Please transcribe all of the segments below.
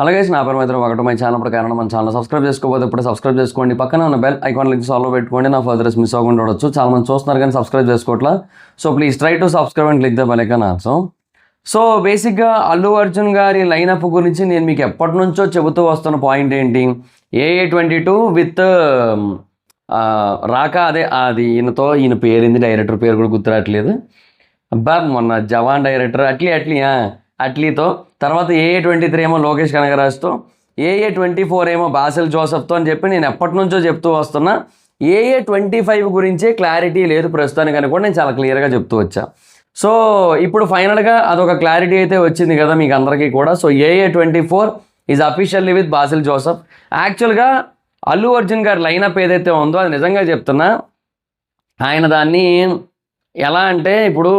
అలాగే నా పేరు మైత్రి ఒకటి మై ఛానల్ ప్రకారం మన ఛానల్ సబ్స్క్రైబ్ చేసుకోకపోతే ఇప్పుడు సబ్స్క్రైబ్ చేసుకోండి. పక్కన ఉన్న బెల్ ఐకాన్ లింక్ సాల్వ్ పెట్టుకోండి. నా ఫర్దర్స్ మిస్ అవ్వకుండా ఉండొచ్చు. చాలా మంది చూస్తున్నారు కానీ సబ్స్క్రైబ్ చేసుకోవట్లా. So please try to subscribe and click the bell icon also. So బేసిక్గా అల్లు అర్జున్ గారి లైనప్ గురించి నేను మీకు ఎప్పటి నుంచో చెబుతూ వస్తున్న పాయింట్ ఏంటి, AA22 విత్ రాకా అది ఈయన పేరుంది, డైరెక్టర్ పేరు కూడా గుర్తురాట్లేదు. అబ్బా మొన్న జవాన్ డైరెక్టర్ అట్లీతో తర్వాత AA23 ఏమో లోకేష్ కనగరాజ్తో, AA24 ఏమో బాసిల్ జోసెఫ్తో అని చెప్పి నేను ఎప్పటి నుంచో చెప్తూ వస్తున్నా. AA25 గురించే క్లారిటీ లేదు ప్రస్తుతానికి కూడా నేను చాలా క్లియర్గా చెప్తూ వచ్చా. సో ఇప్పుడు ఫైనల్గా అదొక క్లారిటీ అయితే వచ్చింది కదా మీకు అందరికీ కూడా. So AA24 is officially with Basil Joseph. యాక్చువల్గా అల్లు అర్జున్ గారి లైనప్ ఏదైతే ఉందో అది నిజంగా చెప్తున్నా, ఆయన దాన్ని ఎలా అంటే ఇప్పుడు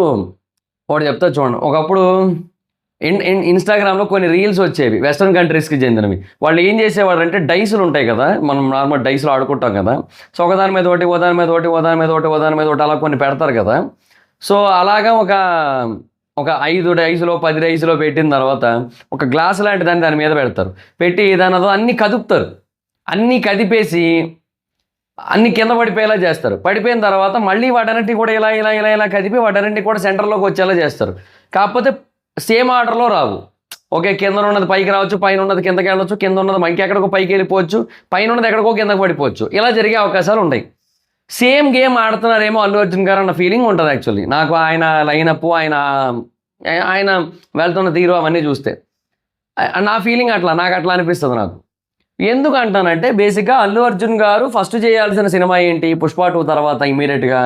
ఒకటి చెప్తా చూడండి. ఒకప్పుడు ఇన్స్టాగ్రామ్లో కొన్ని రీల్స్ వచ్చేవి వెస్ట్రన్ కంట్రీస్కి చెందినవి. వాళ్ళు ఏం చేసేవాళ్ళు అంటే డైస్లు ఉంటాయి కదా, మనం నార్మల్ డైస్లో ఆడుకుంటాం కదా. సో ఒకదాని మీద ఒకటి ఒకదాని మీద ఒకటి అలా కొన్ని పెడతారు కదా. సో అలాగా ఒక 5 డైస్లో 10 డైస్లో పెట్టిన తర్వాత ఒక గ్లాస్ లాంటి దాని మీద పెడతారు. పెట్టి దానితో అన్నీ కదుపుతారు. అన్నీ కదిపేసి అన్ని కింద పడిపోయేలా చేస్తారు. పడిపోయిన తర్వాత మళ్ళీ వాటన్నింటినీ కూడా ఇలా కదిపి వాటన్నింటినీ కూడా సెంటర్లోకి వచ్చేలా చేస్తారు. కాకపోతే సేమ్ ఆర్డర్లో రావు. ఓకే, కింద ఉన్నది పైకి రావచ్చు, పైన ఉన్నది కిందకి వెళ్ళవచ్చు, కింద ఉన్నది ఇంకెక్కడికో పైకి వెళ్ళిపోవచ్చు, పైన ఉన్నది ఎక్కడికో కిందకి పడిపోవచ్చు. ఇలా జరిగే అవకాశాలు ఉంటాయి. సేమ్ గేమ్ ఆడుతున్నారేమో అల్లు అర్జున్ గారు అన్న ఫీలింగ్ ఉంటుంది యాక్చువల్లీ నాకు. ఆయన లైనప్, ఆయన వెళ్తున్న తీరు అవన్నీ చూస్తే నా ఫీలింగ్ నాకు అట్లా అనిపిస్తుంది నాకు. ఎందుకు అంటానంటే బేసిక్గా అల్లు అర్జున్ గారు ఫస్ట్ చేయాల్సిన సినిమా ఏంటి, పుష్ప 2 తర్వాత ఇమీడియట్గా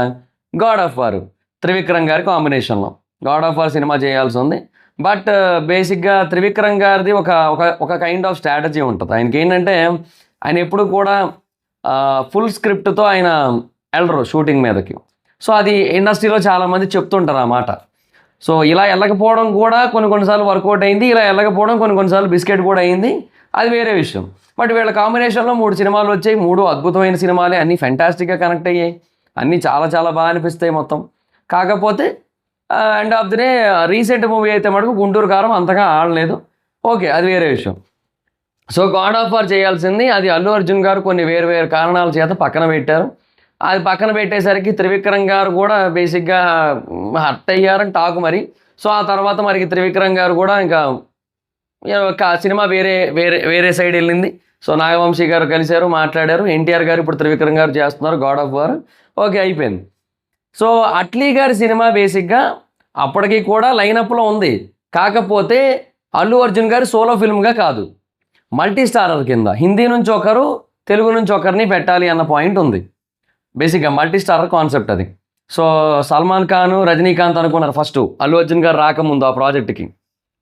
గాడ్ ఆఫ్ వార్, త్రివిక్రమ్ గారి కాంబినేషన్లో గాడ్ ఆఫ్ వార్ సినిమా చేయాల్సి ఉంది. బట్ బేసిక్గా త్రివిక్రమ్ గారిది ఒక కైండ్ ఆఫ్ స్ట్రాటజీ ఉంటుంది. ఆయనకి ఏంటంటే ఆయన ఎప్పుడు కూడా ఫుల్ స్క్రిప్ట్తో ఆయన వెళ్ళరు షూటింగ్ మీదకి. సో అది ఇండస్ట్రీలో చాలామంది చెప్తుంటారు ఆ మాట. సో ఇలా వెళ్ళకపోవడం కూడా కొన్నిసార్లు వర్కౌట్ అయింది, ఇలా వెళ్ళకపోవడం కొన్నిసార్లు బిస్కెట్ కూడా అయింది, అది వేరే విషయం. బట్ వీళ్ళ కాంబినేషన్లో 3 సినిమాలు వచ్చాయి. 3 అద్భుతమైన సినిమాలే, అన్నీ ఫ్యాంటాస్టిక్గా కనెక్ట్ అయ్యాయి, అన్నీ చాలా చాలా బాగా అనిపిస్తాయి మొత్తం. కాకపోతే end of the day recent movie అయితే మటుకు గుంటూరు కారం అంతగా ఆడలేదు. ఓకే, అది వేరే విషయం. సో గాడ్ ఆఫ్ వార్ చేయాల్సింది అది అల్లు అర్జున్ గారు కొన్ని వేరు కారణాల చేత పక్కన పెట్టారు. అది పక్కన పెట్టేసరికి త్రివిక్రమ్ గారు కూడా బేసిక్గా హర్ట్ అయ్యారని టాక్ మరి. సో ఆ తర్వాత మరి త్రివిక్రమ్ గారు కూడా ఇంకా సినిమా వేరే సైడ్ వెళ్ళింది. సో నాగవంశీ గారు కలిశారు, మాట్లాడారు. ఎన్టీఆర్ గారు ఇప్పుడు త్రివిక్రమ్ గారు చేస్తున్నారు గాడ్ ఆఫ్ వార్. ఓకే, అయిపోయింది. సో అట్లీ గారి సినిమా బేసిక్గా అప్పటికి కూడా లైనప్లో ఉంది. కాకపోతే అల్లు అర్జున్ గారి సోలో ఫిల్మ్గా కాదు, మల్టీ స్టారర్ కింద హిందీ నుంచి ఒకరు, తెలుగు నుంచి ఒకరిని పెట్టాలి అన్న పాయింట్ ఉంది. బేసిక్గా మల్టీ స్టారర్ కాన్సెప్ట్ అది. సో సల్మాన్ ఖాన్, రజనీకాంత్ అనుకున్నారు ఫస్ట్ అల్లు అర్జున్ గారు రాకముందు ఆ ప్రాజెక్ట్కి.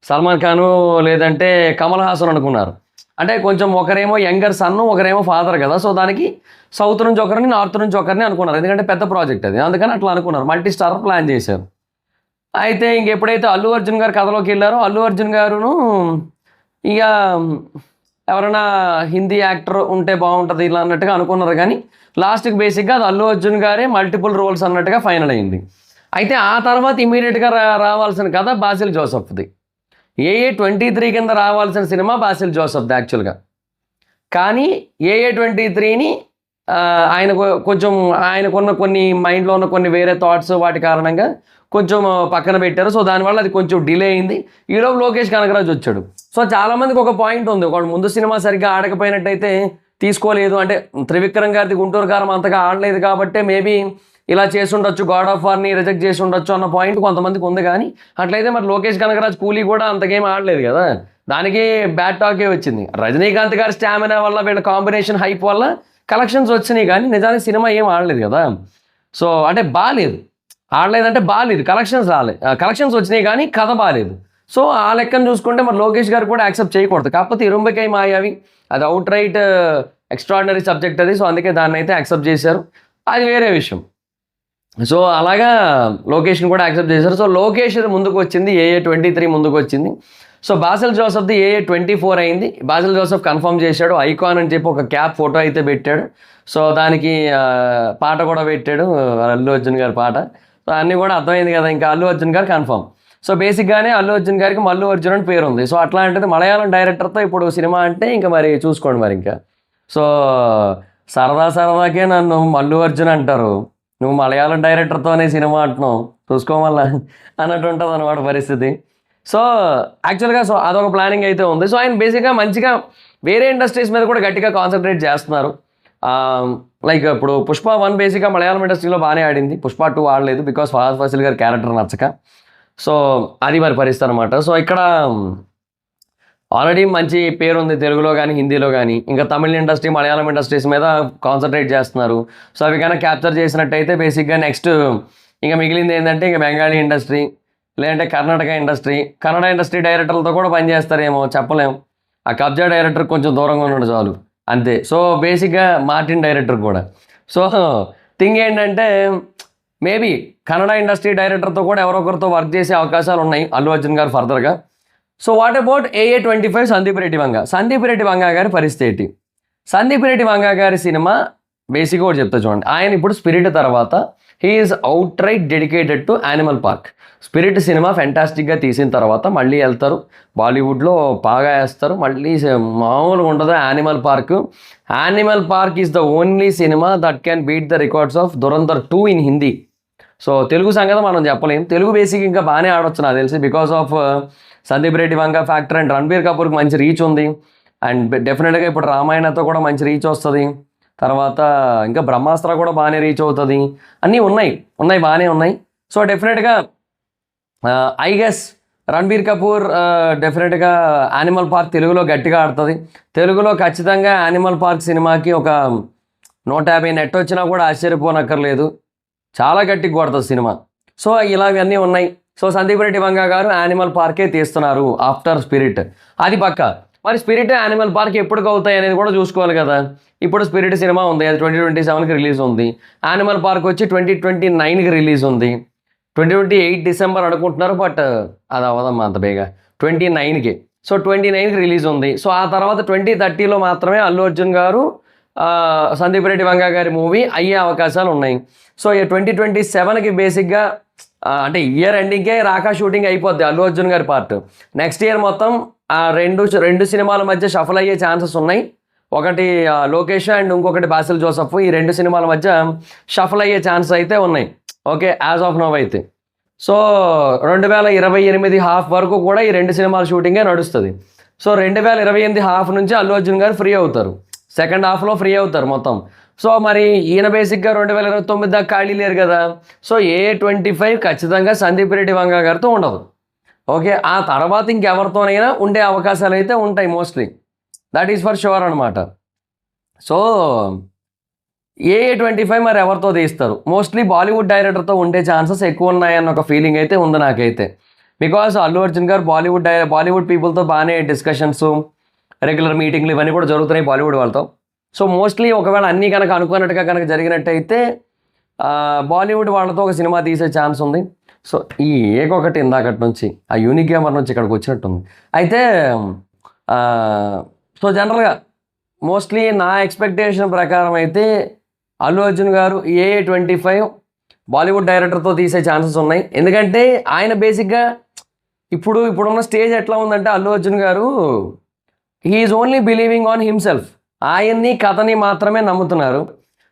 సల్మాన్ ఖాను లేదంటే కమల్ హాసన్ అనుకున్నారు. అంటే కొంచెం ఒకరేమో యంగర్ సన్ను, ఒకరేమో ఫాదర్ కదా. సో దానికి సౌత్ నుంచి ఒకరిని, నార్త్ నుంచి ఒకరిని అనుకున్నారు. ఎందుకంటే పెద్ద ప్రాజెక్ట్ అది, అందుకని అట్లా అనుకున్నారు. మల్టీ స్టారర్ ప్లాన్ చేశారు. అయితే ఇంకెప్పుడైతే అల్లు అర్జున్ గారు కథలోకి వెళ్ళారో అల్లు అర్జున్ గారును ఇక ఎవరైనా హిందీ యాక్టర్ ఉంటే బాగుంటుంది ఇలా అన్నట్టుగా అనుకున్నారు. కానీ లాస్ట్కి బేసిక్గా అది అల్లు అర్జున్ గారే మల్టిపుల్ రోల్స్ అన్నట్టుగా ఫైనల్ అయింది. అయితే ఆ తర్వాత ఇమీడియట్గా రావాల్సిన కథ బాసిల్ జోసెఫ్ది. AA23 కింద రావాల్సిన సినిమా బాసిల్ జోసెఫ్ది యాక్చువల్గా. కానీ AA23ని ఆయనకున్న కొన్ని మైండ్లో ఉన్న కొన్ని వేరే థాట్స్ వాటి కారణంగా కొంచెం పక్కన పెట్టారు. సో దానివల్ల అది కొంచెం డిలే అయింది. ఈలోపు లోకేష్ కనగరాజ్ వచ్చాడు. సో చాలామందికి ఒక పాయింట్ ఉంది, ఒకడు ముందు సినిమా సరిగ్గా ఆడకపోయినట్టయితే తీసుకోలేదు, అంటే త్రివిక్రమ్ గారిది గుంటూరు కారం అంతగా ఆడలేదు కాబట్టి మేబీ ఇలా చేసి ఉండొచ్చు, గాడ్ ఆఫ్ వార్ని రిజెక్ట్ చేసి ఉండొచ్చు అన్న పాయింట్ కొంతమందికి ఉంది. కానీ అట్లయితే మరి లోకేష్ కనగరాజ్ కూలీ కూడా అంతకేం ఆడలేదు కదా, దానికి బ్యాడ్ టాకే వచ్చింది. రజనీకాంత్ గారి స్టామినా వల్ల, వీళ్ళ కాంబినేషన్ హైప్ వల్ల కలెక్షన్స్ వచ్చినాయి, కానీ నిజానికి సినిమా ఏం ఆడలేదు కదా. సో అంటే బాగాలేదు, ఆడలేదంటే బాగాలేదు, కలెక్షన్స్ వచ్చినాయి కానీ కథ బాగాలేదు. సో ఆ లెక్కను చూసుకుంటే మరి లోకేష్ గారు కూడా యాక్సెప్ట్ చేయకూడదు. కాకపోతే ఇరుంబకై మాయావి అది అవుట్ రైట్ ఎక్స్ట్రాడినరీ సబ్జెక్ట్ అది. సో అందుకే దాన్ని అయితే యాక్సెప్ట్ చేశారు, అది వేరే విషయం. సో అలాగా లోకేష్ని కూడా యాక్సెప్ట్ చేశారు. సో లోకేష్ ముందుకు వచ్చింది, AA23 ముందుకు వచ్చింది. సో బాసిల్ జోసెఫ్ది AA24 అయింది. బాసిల్ జోసెఫ్ కన్ఫర్మ్ చేశాడు, ఐకాన్ అని చెప్పి ఒక క్యాప్ ఫోటో అయితే పెట్టాడు. సో దానికి పాట కూడా పెట్టాడు, అల్లు అర్జున్ గారి పాట. సో అన్నీ కూడా అర్థమైంది కదా, ఇంకా అల్లు అర్జున్ గారు కన్ఫర్మ్. సో బేసిక్గానే అల్లు అర్జున్ గారికి మల్లు అర్జున్ అని పేరు ఉంది. సో అట్లాంటిది మలయాళం డైరెక్టర్తో ఇప్పుడు సినిమా అంటే ఇంకా మరి చూసుకోండి మరి ఇంకా. సో సరదాకే నన్ను మల్లు అర్జున్ అంటారు, నువ్వు మలయాళం డైరెక్టర్తోనే సినిమా అంటున్నావు, చూసుకోమల్లా అన్నట్టు ఉంటుంది అన్నమాట పరిస్థితి. సో యాక్చువల్గా సో అదొక ప్లానింగ్ అయితే ఉంది. సో ఆయన బేసిక్గా మంచిగా వేరే ఇండస్ట్రీస్ మీద కూడా గట్టిగా కాన్సన్ట్రేట్ చేస్తున్నారు. లైక్ ఇప్పుడు పుష్ప 1 బేసిక్గా మలయాళం ఇండస్ట్రీలో బాగానే ఆడింది, పుష్ప 2 ఆడలేదు బికాస్ ఫహద్ ఫాసిల్ గారి క్యారెక్టర్ నచ్చక. సో అది మరి పరిస్థితి అనమాట. సో ఇక్కడ ఆల్రెడీ మంచి పేరు ఉంది తెలుగులో కానీ హిందీలో కానీ. ఇంకా తమిళ ఇండస్ట్రీ మలయాళం ఇండస్ట్రీస్ మీద కాన్సన్ట్రేట్ చేస్తున్నారు. సో అవి కన్నా క్యాప్చర్ చేసినట్టయితే బేసిక్గా నెక్స్ట్ ఇంకా మిగిలింది ఏంటంటే ఇంకా బెంగాలీ ఇండస్ట్రీ, లేదంటే కర్ణాటక ఇండస్ట్రీ, కన్నడ ఇండస్ట్రీ డైరెక్టర్లతో కూడా పనిచేస్తారేమో చెప్పలేము. ఆ కబ్జా డైరెక్టర్ కొంచెం దూరంగా ఉన్నాడు చాలు అంతే. సో బేసిక్గా మార్టిన్ డైరెక్టర్ కూడా. సో థింగ్ ఏంటంటే మేబీ కన్నడ ఇండస్ట్రీ డైరెక్టర్తో కూడా ఎవరొకరితో వర్క్ చేసే అవకాశాలు ఉన్నాయి అల్లు అర్జున్ గారు ఫర్దర్గా. So what about AA25 Sandeep Reddy Vanga. Sandeep Reddy Vanga గారి పరిస్థితి ఏంటి? సందీప్ రెడ్డి వంగ గారి సినిమా బేసిక్గా ఒకటి చెప్తా చూడండి. ఆయన ఇప్పుడు స్పిరిట్ తర్వాత he is outright dedicated to Animal Park. Spirit cinema ఫెంటాస్టిక్గా తీసిన తర్వాత మళ్ళీ వెళ్తారు బాలీవుడ్లో బాగా వేస్తారు, మళ్ళీ మామూలుగా ఉండదు animal park. Animal park is the only cinema that can beat the records of Dhurandhar 2 in Hindi. So Telugu సంగతి మనం చెప్పలేం, తెలుగు బేసిక్ ఇంకా బాగానే ఆడొచ్చు నాకు తెలిసి because of Sandeep Reddy Vanga factor and Ranbir కపూర్కి మంచి రీచ్ ఉంది. అండ్ డెఫినెట్గా ఇప్పుడు రామాయణతో కూడా మంచి రీచ్ వస్తుంది. తర్వాత ఇంకా బ్రహ్మాస్త్ర కూడా బాగానే రీచ్ అవుతుంది. అన్నీ ఉన్నాయి బాగానే ఉన్నాయి. సో డెఫినెట్గా ఐ గెస్ రణబీర్ కపూర్ డెఫినెట్గా యానిమల్ పార్క్ తెలుగులో గట్టిగా ఆడుతుంది. తెలుగులో ఖచ్చితంగా యానిమల్ పార్క్ సినిమాకి ఒక 150 నెట్ వచ్చినా కూడా ఆశ్చర్యపోనక్కర్లేదు, చాలా గట్టిగా కొడుతుంది సినిమా. సో ఇలాగన్నీ ఉన్నాయి. సో సందీప్ రెడ్డి వంగ గారు యానిమల్ పార్కే తీస్తున్నారు ఆఫ్టర్ స్పిరిట్, అది పక్క. మరి స్పిరిట్ యానిమల్ పార్క్ ఎప్పటికి అవుతాయి అనేది కూడా చూసుకోవాలి కదా. ఇప్పుడు స్పిరిట్ సినిమా ఉంది, అది 2027కి రిలీజ్ ఉంది. యానిమల్ పార్క్ వచ్చి 2029కి రిలీజ్ ఉంది. 2028 డిసెంబర్ అనుకుంటున్నారు, బట్ అది అవ్వదమ్మా అంత బేగా, 29కి. సో 29కి రిలీజ్ ఉంది. సో ఆ తర్వాత 2030లో మాత్రమే అల్లు అర్జున్ గారు సందీప్ రెడ్డి వంగ గారి మూవీ అయ్యే అవకాశాలు ఉన్నాయి. సో 2027కి బేసిక్గా అంటే ఇయర్ ఎండింగ్కే రాకా షూటింగ్ అయిపోద్ది అల్లు అర్జున్ గారి పార్ట్. నెక్స్ట్ ఇయర్ మొత్తం ఆ రెండు సినిమాల మధ్య షఫల్ అయ్యే ఛాన్సెస్ ఉన్నాయి. ఒకటి లోకేష్ అండ్ ఇంకొకటి బాసిల్ జోసెఫ్, ఈ 2 సినిమాల మధ్య షఫల్ అయ్యే ఛాన్సెస్ అయితే ఉన్నాయి. ఓకే, యాజ్ ఆఫ్ నవ్ అయితే. సో 2028 హాఫ్ వరకు కూడా ఈ 2 సినిమాల షూటింగే నడుస్తుంది. సో 2028 హాఫ్ నుంచి అల్లు అర్జున్ గారు ఫ్రీ అవుతారు, సెకండ్ హాఫ్లో ఫ్రీ అవుతారు మొత్తం. సో మరి ఈయన బేసిక్గా 2029 దాకా ఖాళీ లేరు కదా. సో AA25 ఖచ్చితంగా సందీప్ రెడ్డి వంగ గారితో ఉండదు. ఓకే, ఆ తర్వాత ఇంకెవరితోనైనా ఉండే అవకాశాలు అయితే ఉంటాయి mostly, that is for sure అనమాట. సో AA25 మరి ఎవరితో తీస్తారు? మోస్ట్లీ బాలీవుడ్ డైరెక్టర్తో ఉండే ఛాన్సెస్ ఎక్కువ ఉన్నాయన్న ఒక ఫీలింగ్ అయితే ఉంది నాకైతే. బికాస్ అల్లు అర్జున్ గారు బాలీవుడ్ పీపుల్తో బాగానే డిస్కషన్స్, రెగ్యులర్ మీటింగ్లు ఇవన్నీ కూడా జరుగుతున్నాయి బాలీవుడ్ వాళ్ళతో. సో మోస్ట్లీ ఒకవేళ అన్నీ కనుక అనుకున్నట్టుగా కనుక జరిగినట్టయితే బాలీవుడ్ వాళ్ళతో ఒక సినిమా తీసే ఛాన్స్ ఉంది. సో ఈ ఏకొకటి ఇందాకటి నుంచి ఆ యూనిక్ గేమర్ నుంచి ఇక్కడికి వచ్చినట్టుంది. అయితే సో జనరల్గా మోస్ట్లీ నా ఎక్స్పెక్టేషన్ ప్రకారం అయితే అల్లు అర్జున్ గారు AA25 బాలీవుడ్ డైరెక్టర్తో తీసే ఛాన్సెస్ ఉన్నాయి. ఎందుకంటే ఆయన బేసిక్గా ఇప్పుడున్న స్టేజ్ ఎట్లా ఉందంటే అల్లు అర్జున్ గారు he is only believing on himself, ఆయన్ని కథని మాత్రమే నమ్ముతున్నారు.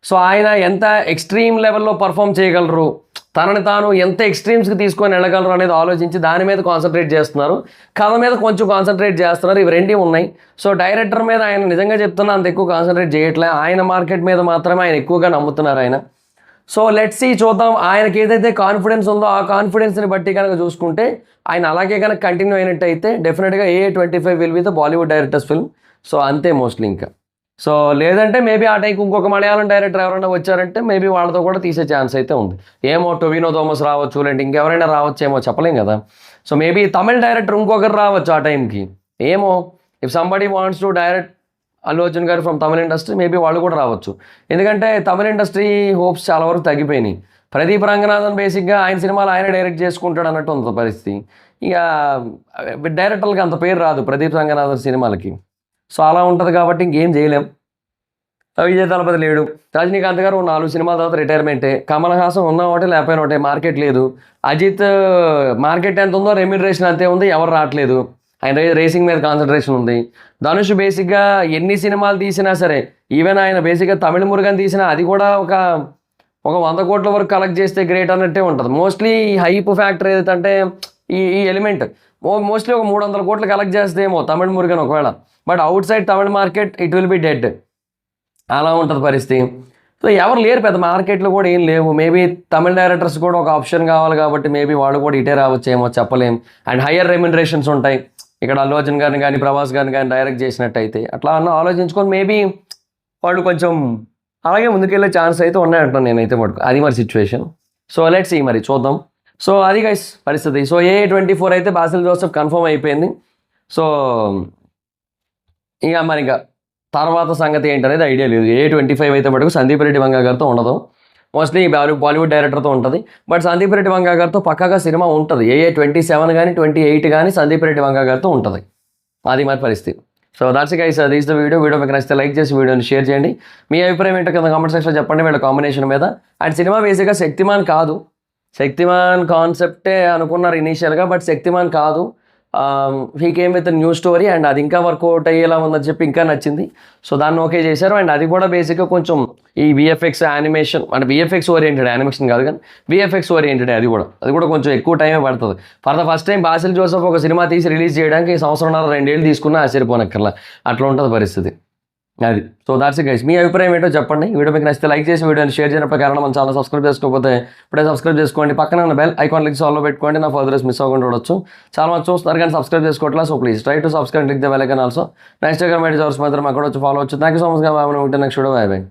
సో ఆయన ఎంత ఎక్స్ట్రీమ్ లెవెల్లో పర్ఫామ్ చేయగలరు, తనని తాను ఎంత ఎక్స్ట్రీమ్స్కి తీసుకొని వెళ్ళగలరు అనేది ఆలోచించి దాని మీద కాన్సన్ట్రేట్ చేస్తున్నారు, కథ మీద కొంచెం కాన్సన్ట్రేట్ చేస్తున్నారు. ఇవి రెండీ ఉన్నాయి. సో డైరెక్టర్ మీద ఆయన నిజంగా చెప్తున్నా అంత ఎక్కువ కాన్సన్ట్రేట్ చేయట్లే, ఆయన మార్కెట్ మీద మాత్రమే ఆయన ఎక్కువగా నమ్ముతున్నారు ఆయన. సో లెట్స్ సీ, చూద్దాం. ఆయనకి ఏదైతే కాన్ఫిడెన్స్ ఉందో ఆ కాన్ఫిడెన్స్ని బట్టి కనుక చూసుకుంటే ఆయన అలాగే కనుక కంటిన్యూ అయినట్టయితే డెఫినెట్గా AA25 will be the Bollywood directors film. So అంతే మోస్ట్లీ. ఇంకా సో లేదంటే మేబీ ఆ టైంకి ఇంకొక మలయాళం డైరెక్టర్ ఎవరైనా వచ్చారంటే మేబీ వాళ్ళతో కూడా తీసే ఛాన్స్ అయితే ఉంది. ఏమో టొవినో థోమస్ రావచ్చు, లేదంటే ఇంకెవరైనా రావచ్చేమో చెప్పలేం కదా. సో మేబీ తమిళ డైరెక్టర్ ఇంకొకరు రావచ్చు ఆ టైంకి, ఏమో. If somebody wants to direct Allu Arjun గారు ఫ్రమ్ తమిళ ఇండస్ట్రీ మేబీ వాళ్ళు కూడా రావచ్చు. ఎందుకంటే తమిళ ఇండస్ట్రీ హోప్స్ చాలా వరకు తగ్గిపోయినాయి. ప్రదీప్ రంగనాథన్ బేసిక్గా ఆయన సినిమాలు ఆయన డైరెక్ట్ చేసుకుంటాడు అన్నట్టు ఉంది పరిస్థితి. ఇక డైరెక్టర్లకి అంత పేరు రాదు ప్రదీప్ రంగనాథన్ సినిమాలకి. సో అలా ఉంటుంది కాబట్టి ఇంకేం చేయలేం. విజయ్ తలపతి లేడు. రజనీకాంత్ గారు 4 సినిమాల తర్వాత రిటైర్మెంటే. కమల్ హాసన్ ఉన్న ఒకటే లేకపోయిన ఒకటే, మార్కెట్ లేదు. అజిత్ మార్కెట్ ఎంత ఉందో రెమ్యూనరేషన్ అంతే ఉంది, ఎవరు రావట్లేదు. ఆయన రేసింగ్ మీద కాన్సన్ట్రేషన్ ఉంది. ధనుష్ బేసిక్గా ఎన్ని సినిమాలు తీసినా సరే, ఈవెన్ ఆయన బేసిక్గా తమిళ మురుగన్ తీసినా అది కూడా ఒక 100 కోట్ల వరకు కలెక్ట్ చేస్తే గ్రేట్ అన్నట్టే ఉంటుంది. మోస్ట్లీ ఈ హైప్ ఫ్యాక్టర్ ఏదంటే ఈ ఎలిమెంట్ మోస్ట్లీ ఒక 300 కోట్లు కలెక్ట్ చేస్తేమో తమిళ మురుగన్ ఒకవేళ. But out side Tamil market it will be dead. అలా ఉంటుంది పరిస్థితి. సో ఎవరు లేరు పెద్ద మార్కెట్లో కూడా ఏం లేవు. మేబీ తమిళ డైరెక్టర్స్ కూడా ఒక ఆప్షన్ కావాలి కాబట్టి మేబీ వాళ్ళు కూడా ఇటే రావచ్చేమో చెప్పలేం. అండ్ హయ్యర్ రెమ్యునరేషన్స్ ఉంటాయి ఇక్కడ అల్లు అర్జున్ గారిని కానీ ప్రభాస్ గారిని కానీ డైరెక్ట్ చేసినట్టయితే. అట్లా అన్న ఆలోచించుకొని మేబీ వాళ్ళు కొంచెం అలాగే ముందుకెళ్ళే ఛాన్స్ అయితే ఉన్నాయంటాను నేనైతే మటుకు. అది మరి సిచ్యువేషన్. సో లెట్స్ సీ, మరి చూద్దాం. సో అది గైస్ పరిస్థితి. సో AA24 అయితే బాసిల్ జోసెఫ్ కన్ఫర్మ్ అయిపోయింది. సో ఇక మరి ఇంకా తర్వాత సంగతి ఏంటనేది ఐడియా లేదు. AA25 అయితే మటుకు సందీప్ రెడ్డి వంగ గారితో ఉండదు. మోస్ట్లీ బాలీవుడ్ డైరెక్టర్తో ఉంటుంది. బట్ సందీప్ రెడ్డి వంగ గారితో పక్కాగా సినిమా ఉంటుంది. AA27 కానీ 28 కానీ సందీప్ రెడ్డి వంగ గారితో ఉంటుంది. అది మరి పరిస్థితి. సో దాట్స్ గైస్, అది ఇస్ ద వీడియో మీకు నచ్చితే లైక్ చేసి వీడియోని షేర్ చేయండి. మీ అభిప్రాయం ఏంటో కింద కామెంట్ సెక్షన్లో చెప్పండి వీళ్ళ కాంబినేషన్ మీద. అండ్ సినిమా బేసిక్గా శక్తిమాన్ కాదు, శక్తిమాన్ కాన్సెప్టే అనుకున్నారు ఇనీషియల్గా, బట్ శక్తిమాన్ కాదు. He came with new story and అది ఇంకా వర్కౌట్ అయ్యేలా ఉందని చెప్పి ఇంకా నచ్చింది. సో దాన్ని ఓకే చేశారు. అండ్ అది కూడా బేసిక్గా కొంచెం ఈ విఎఫ్ఎక్స్ యానిమేషన్ అంటే విఎఫ్ఎక్స్ ఓరియంటెడ్, యానిమేషన్ కాదు కానీ విఎఫ్ఎక్స్ ఓరియంటెడ్. అది కూడా కొంచెం ఎక్కువ టైమే పడుతుంది. For the first time Basil Joseph ఒక సినిమా తీసి రిలీజ్ చేయడానికి 1.5-2 ఏళ్ళు తీసుకున్నా ఆశ్చర్యపోనక్కర్లా, అట్లా ఉంటుంది పరిస్థితి. అది. సో దాట్స్ గైస్, మీ అభిప్రాయం ఏంటో చెప్పండి. ఈ వీడియో మీకు నచ్చితే లైక్ చేసి వీడియోని షేర్ చేయడం కారణం మన ఛానల్ సబ్స్క్రైబ్ చేసుకోకపోతే ఇప్పుడే సబ్స్క్రైబ్ చేసుకోండి. పక్కన ఉన్న బెల్ ఐకాన్ క్లిక్ ఆల్లో పెట్టుకోండి, నా ఫర్దర్స్ మిస్ అవ్వకుండా చూడొచ్చు. చాలా మంది చూస్తున్నారు కానీ సబ్స్క్రైబ్ చేసుకోవట్లా. So please try to subscribe, click the bell icon also. Next icon మెయిట్ జవర్స్ మాత్రం అక్కడ వచ్చి ఫాలో వచ్చు. Thank you so much. Next video bye by.